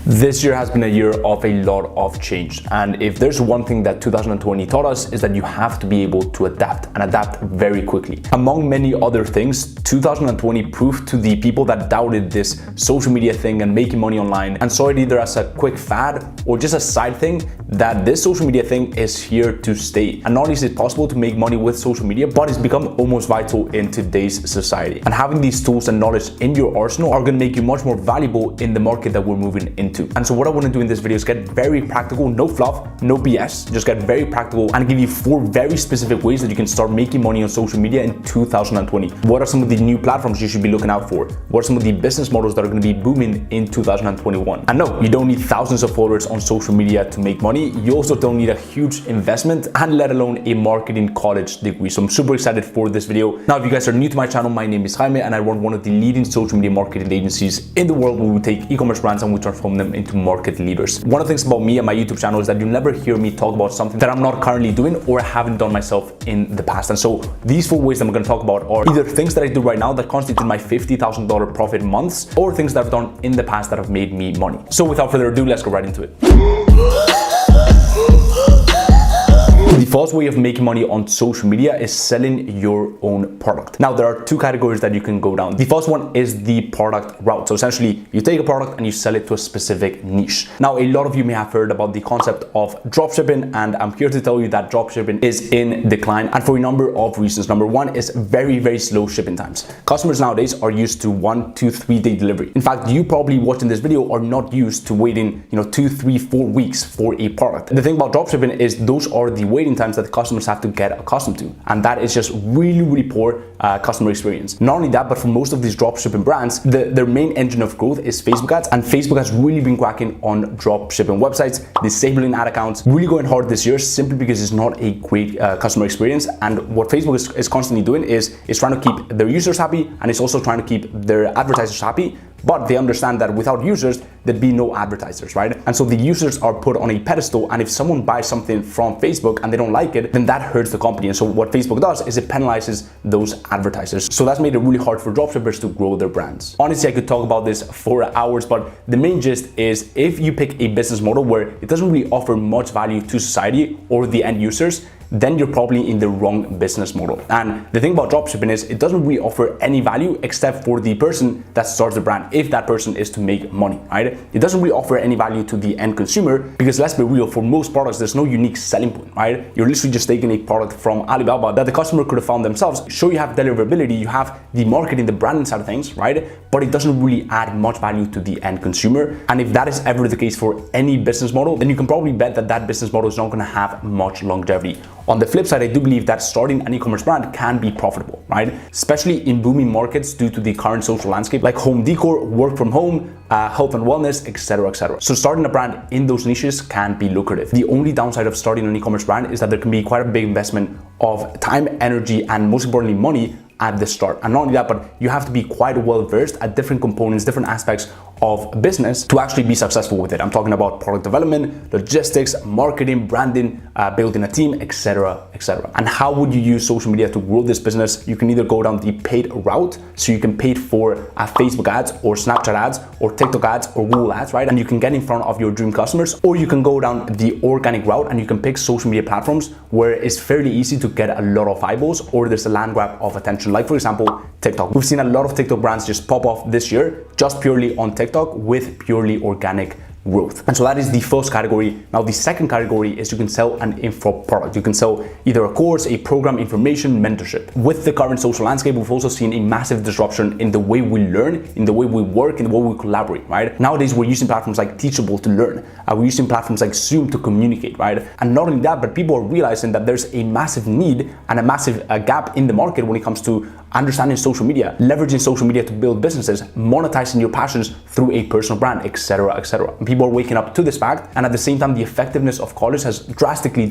This year has been a year of a lot of change, and if there's one thing that 2020 taught us is that you have to be able to adapt and adapt very quickly. Among many other things, 2020 proved to the people that doubted this social media thing and making money online and saw it either as a quick fad or just a side thing that this social media thing is here to stay. And not only is it possible to make money with social media, but it's become almost vital in today's society. And having these tools and knowledge in your arsenal are going to make you much more valuable in the market that we're moving into. And so what I want to do in this video is get very practical, no fluff, no BS, just get very practical and give you 4 very specific ways that you can start making money on social media in 2020. What are some of the new platforms you should be looking out for? What are some of the business models that are going to be booming in 2021? And no, you don't need thousands of followers on social media to make money. You also don't need a huge investment and let alone a marketing college degree. So I'm super excited for this video. Now, if you guys are new to my channel, my name is Jaime and I run one of the leading social media marketing agencies in the world where we take e-commerce brands and we transform them into market leaders. One of the things about me and my YouTube channel is that you never hear me talk about something that I'm not currently doing or haven't done myself in the past. And so these 4 ways that I'm going to talk about are either things that I do right now that constitute my $50,000 profit months or things that I've done in the past that have made me money. So without further ado, let's go right into it. The first way of making money on social media is selling your own product. Now, there are 2 categories that you can go down. The first one is the product route. So essentially, you take a product and you sell it to a specific niche. Now, a lot of you may have heard about the concept of dropshipping, and I'm here to tell you that dropshipping is in decline, and for a number of reasons. Number 1 is very, very slow shipping times. Customers nowadays are used to 1 to 3 day delivery. In fact, you probably watching this video are not used to waiting, 2, 3, 4 weeks for a product. The thing about dropshipping is those are the waiting times that the customers have to get accustomed to, and that is just really, really poor customer experience. Not only that, but for most of these dropshipping brands, their main engine of growth is Facebook ads, and Facebook has really been cracking on dropshipping websites, disabling ad accounts, really going hard this year simply because it's not a great customer experience. And what Facebook is constantly doing is trying to keep their users happy, and it's also trying to keep their advertisers happy. But they understand that without users, there'd be no advertisers, right? And so the users are put on a pedestal, and if someone buys something from Facebook and they don't like it, then that hurts the company. And so what Facebook does is it penalizes those advertisers. So that's made it really hard for dropshippers to grow their brands. Honestly, I could talk about this for hours, but the main gist is if you pick a business model where it doesn't really offer much value to society or the end users, then you're probably in the wrong business model. And the thing about dropshipping is it doesn't really offer any value except for the person that starts the brand, if that person is to make money, right? It doesn't really offer any value to the end consumer because, let's be real, for most products, there's no unique selling point, right? You're literally just taking a product from Alibaba that the customer could have found themselves. Sure, you have deliverability, you have the marketing, the branding side of things, right? But it doesn't really add much value to the end consumer. And if that is ever the case for any business model, then you can probably bet that that business model is not going to have much longevity. On the flip side, I do believe that starting an e-commerce brand can be profitable, right? Especially in booming markets due to the current social landscape like home decor, work from home, health and wellness, etc., etc. So starting a brand in those niches can be lucrative. The only downside of starting an e-commerce brand is that there can be quite a big investment of time, energy, and most importantly, money at the start. And not only that, but you have to be quite well versed at different components, different aspects of business to actually be successful with it. I'm talking about product development, logistics, marketing, branding, building a team, etc., etc. And how would you use social media to grow this business? You can either go down the paid route, so you can pay for Facebook ads or Snapchat ads or TikTok ads or Google ads, right? And you can get in front of your dream customers, or you can go down the organic route and you can pick social media platforms where it's fairly easy to get a lot of eyeballs, or there's a land grab of attention. Like for example, TikTok. We've seen a lot of TikTok brands just pop off this year just purely on TikTok with purely organic growth. And so that is the first category. Now, the second category is you can sell an info product. You can sell either a course, a program, information, mentorship. With the current social landscape, we've also seen a massive disruption in the way we learn, in the way we work, in the way we collaborate, right? Nowadays, we're using platforms like Teachable to learn. We're using platforms like Zoom to communicate, right? And not only that, but people are realizing that there's a massive need and a massive gap in the market when it comes to understanding social media, leveraging social media to build businesses, monetizing your passions through a personal brand, etc., etc. People are waking up to this fact, and at the same time, the effectiveness of college has drastically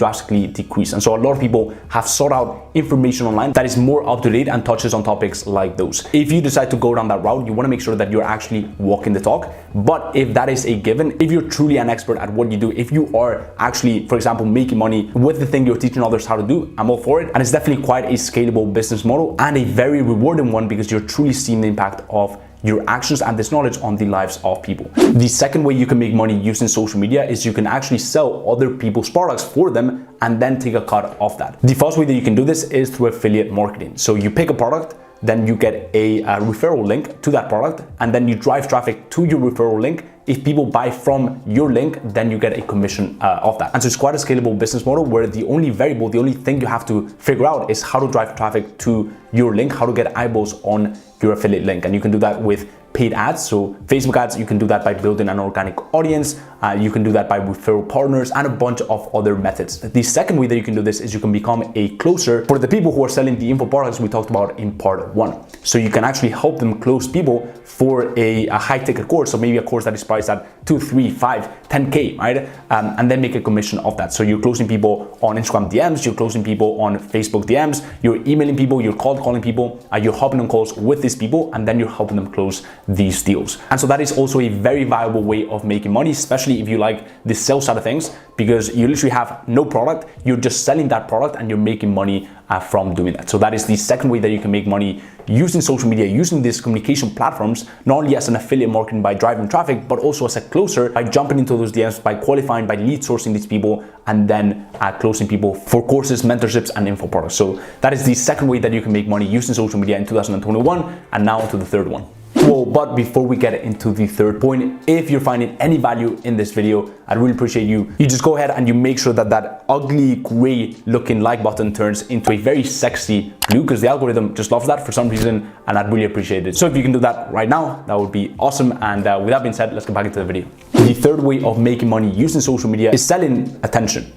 decreased. And so a lot of people have sought out information online that is more up to date and touches on topics like those. If you decide to go down that route, you want to make sure that you're actually walking the talk. But if that is a given, if you're truly an expert at what you do, if you are actually, for example, making money with the thing you're teaching others how to do, I'm all for it. And it's definitely quite a scalable business model and a very rewarding one because you're truly seeing the impact of your actions and this knowledge on the lives of people. The second way you can make money using social media is you can actually sell other people's products for them and then take a cut of that. The first way that you can do this is through affiliate marketing. So you pick a product, then you get a referral link to that product, and then you drive traffic to your referral link. If people buy from your link, then you get a commission of that. And so it's quite a scalable business model where the only variable, the only thing you have to figure out is how to drive traffic to your link, how to get eyeballs on your affiliate link. And you can do that with paid ads. So Facebook ads, you can do that by building an organic audience. You can do that by referral partners and a bunch of other methods. The second way that you can do this is you can become a closer for the people who are selling the info products we talked about in part 1. So you can actually help them close people for a high ticket course. So maybe a course that is priced at 2, 3, 5, 10K, right? And then make a commission of that. So you're closing people on Instagram DMs, you're closing people on Facebook DMs, you're emailing people, you're cold calling people, you're hopping on calls with these people, and then you're helping them close these deals. And so that is also a very viable way of making money, especially if you like the sales side of things, because you literally have no product, you're just selling that product and you're making money from doing that. So that is the second way that you can make money using social media, using these communication platforms, not only as an affiliate marketing by driving traffic, but also as a closer by jumping into those DMs, by qualifying, by lead sourcing these people, and then closing people for courses, mentorships, and info products. So that is the second way that you can make money using social media in 2021. And now to the third one. Well, but before we get into the third point, if you're finding any value in this video, I'd really appreciate you just go ahead and you make sure that that ugly gray looking like button turns into a very sexy blue, because the algorithm just loves that for some reason, and I'd really appreciate it. So if you can do that right now, that would be awesome. And with that being said, let's get back into the video. The third way of making money using social media is selling attention.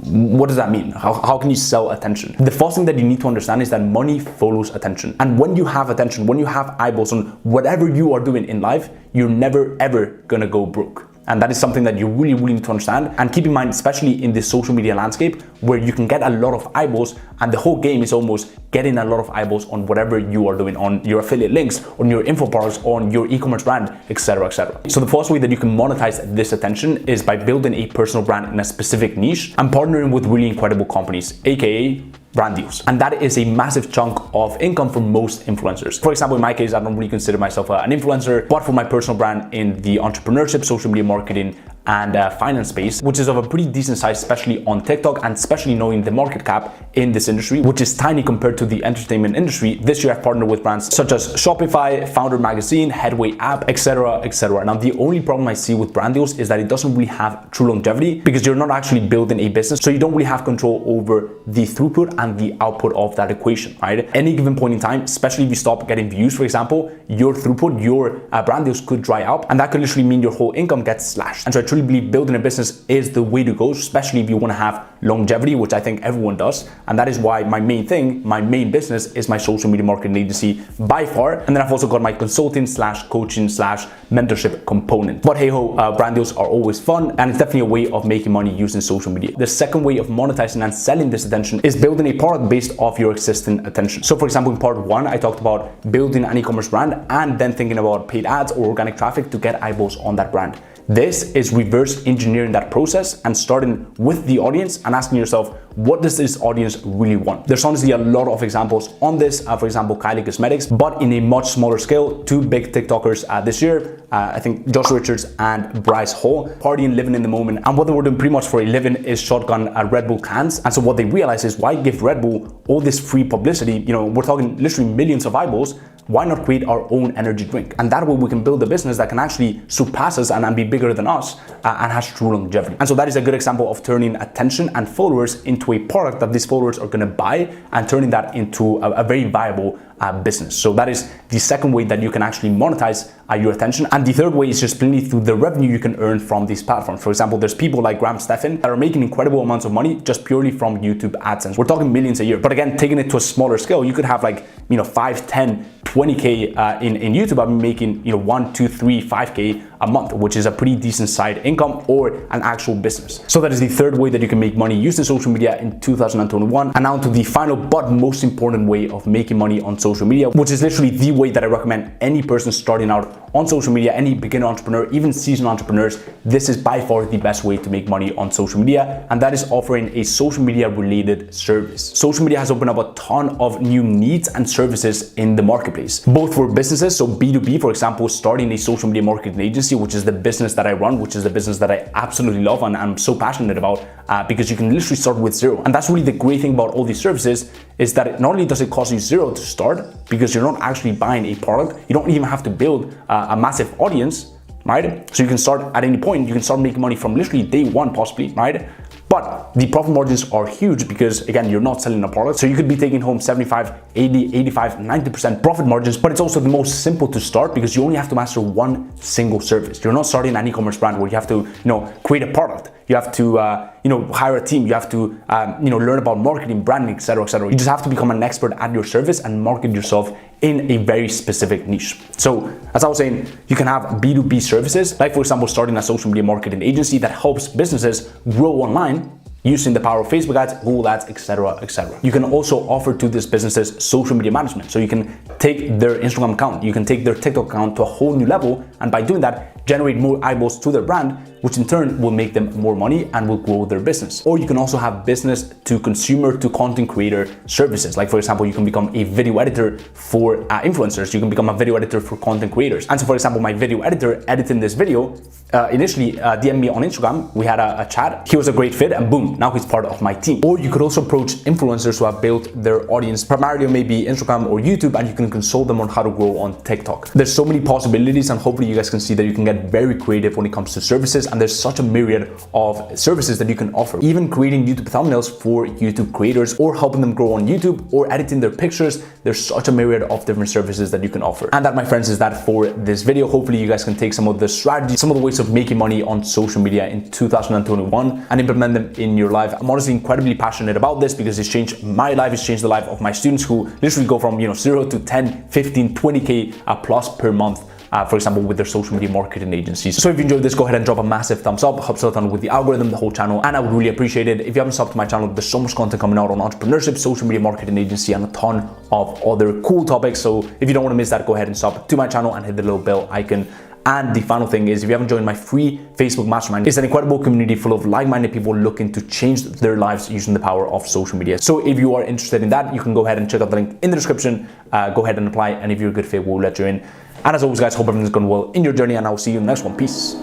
What does that mean? How can you sell attention? The first thing that you need to understand is that money follows attention. And when you have attention, when you have eyeballs on whatever you are doing in life, you're never ever gonna go broke. And that is something that you really need to understand. And keep in mind, especially in this social media landscape where you can get a lot of eyeballs, and the whole game is almost getting a lot of eyeballs on whatever you are doing, on your affiliate links, on your info products, on your e-commerce brand, etc., etc. So the first way that you can monetize this attention is by building a personal brand in a specific niche and partnering with really incredible companies, aka brand deals. And that is a massive chunk of income for most influencers. For example, in my case, I don't really consider myself an influencer, but for my personal brand in the entrepreneurship, social media marketing, and finance space, which is of a pretty decent size, especially on TikTok, and especially knowing the market cap in this industry, which is tiny compared to the entertainment industry. This year I've partnered with brands such as Shopify, Founder Magazine, Headway app, etc., etc. Now, the only problem I see with brand deals is that it doesn't really have true longevity, because you're not actually building a business, so you don't really have control over the throughput and the output of that equation, right? Any given point in time, especially if you stop getting views, for example, your throughput, your brand deals could dry up, and that could literally mean your whole income gets slashed. And so I truly believe building a business is the way to go, especially if you want to have longevity, which I think everyone does. And that is why my main business is my social media marketing agency by far. And then I've also got my consulting / coaching / mentorship component. But hey ho, brand deals are always fun, and it's definitely a way of making money using social media. The second way of monetizing and selling this attention is building a product based off your existing attention. So for example, in part 1, I talked about building an e-commerce brand and then thinking about paid ads or organic traffic to get eyeballs on that brand. This is reverse engineering that process and starting with the audience and asking yourself, what does this audience really want? There's honestly a lot of examples on this. For example, Kylie Cosmetics, but in a much smaller scale. 2 big TikTokers this year, I think Josh Richards and Bryce Hall, partying, living in the moment. And what they were doing pretty much for a living is shotgun Red Bull cans. And so what they realized is, why give Red Bull all this free publicity? You know, we're talking literally millions of eyeballs. Why not create our own energy drink? And that way we can build a business that can actually surpass us and be bigger than us and has true longevity. And so that is a good example of turning attention and followers into a product that these followers are gonna buy, and turning that into a very viable business. So that is the second way that you can actually monetize your attention. And the third way is just plainly through the revenue you can earn from these platforms. For example, there's people like Graham Stephan that are making incredible amounts of money just purely from YouTube AdSense. We're talking millions a year. But again, taking it to a smaller scale, you could have like, 5, 10, 20K in YouTube. I'm making 1, 2, 3, 5K a month, which is a pretty decent side income or an actual business. So that is the third way that you can make money using social media in 2021. And now to the final but most important way of making money on social media, which is literally the way that I recommend any person starting out on social media, any beginner entrepreneur, even seasoned entrepreneurs, this is by far the best way to make money on social media, and that is offering a social media related service. Social media has opened up a ton of new needs and services in the marketplace, both for businesses, so B2B, for example, starting a social media marketing agency, which is the business that I run, which is the business that I absolutely love and I'm so passionate about, because you can literally start with zero. And that's really the great thing about all these services, is that not only does it cost you zero to start, because you're not actually buying a product, you don't even have to build a massive audience, right? So you can start at any point, you can start making money from literally day one possibly, right? But the profit margins are huge because, again, you're not selling a product. So you could be taking home 75, 80, 85, 90% profit margins, but it's also the most simple to start because you only have to master one single service. You're not starting an e-commerce brand where you have to, create a product. You have to, hire a team. You have to, learn about marketing, branding, etc., etc. You just have to become an expert at your service and market yourself in a very specific niche. So as I was saying, you can have B2B services, like for example, starting a social media marketing agency that helps businesses grow online using the power of Facebook ads, Google ads, etc., etc. You can also offer to these businesses social media management. So you can take their Instagram account, you can take their TikTok account to a whole new level, and by doing that, generate more eyeballs to their brand, which in turn will make them more money and will grow their business. Or you can also have business to consumer to content creator services. Like for example, you can become a video editor for influencers. You can become a video editor for content creators. And so for example, my video editor editing this video, initially DM'd me on Instagram. We had a chat. He was a great fit and boom, now he's part of my team. Or you could also approach influencers who have built their audience primarily on maybe Instagram or YouTube, and you can consult them on how to grow on TikTok. There's so many possibilities, and hopefully you guys can see that you can get very creative when it comes to services, and there's such a myriad of services that you can offer. Even creating YouTube thumbnails for YouTube creators, or helping them grow on YouTube, or editing their pictures. There's such a myriad of different services that you can offer. And that, my friends, is that for this video. Hopefully you guys can take some of the strategies, some of the ways of making money on social media in 2021 and implement them in your life. I'm honestly incredibly passionate about this because it's changed my life, it's changed the life of my students who literally go from 0 to 10, 15, 20k plus per month. For example, with their social media marketing agencies. So if you enjoyed this, go ahead and drop a massive thumbs up, helps a ton with the algorithm, the whole channel, and I would really appreciate it. If you haven't subbed to my channel, there's so much content coming out on entrepreneurship, social media marketing agency, and a ton of other cool topics. So if you don't want to miss that, go ahead and sub to my channel and hit the little bell icon. And the final thing is, if you haven't joined my free Facebook mastermind, it's an incredible community full of like-minded people looking to change their lives using the power of social media. So if you are interested in that, you can go ahead and check out the link in the description. Go ahead and apply, and if you're a good fit, we'll let you in. And as always, guys, hope everything's going well in your journey, and I'll see you in the next one. Peace.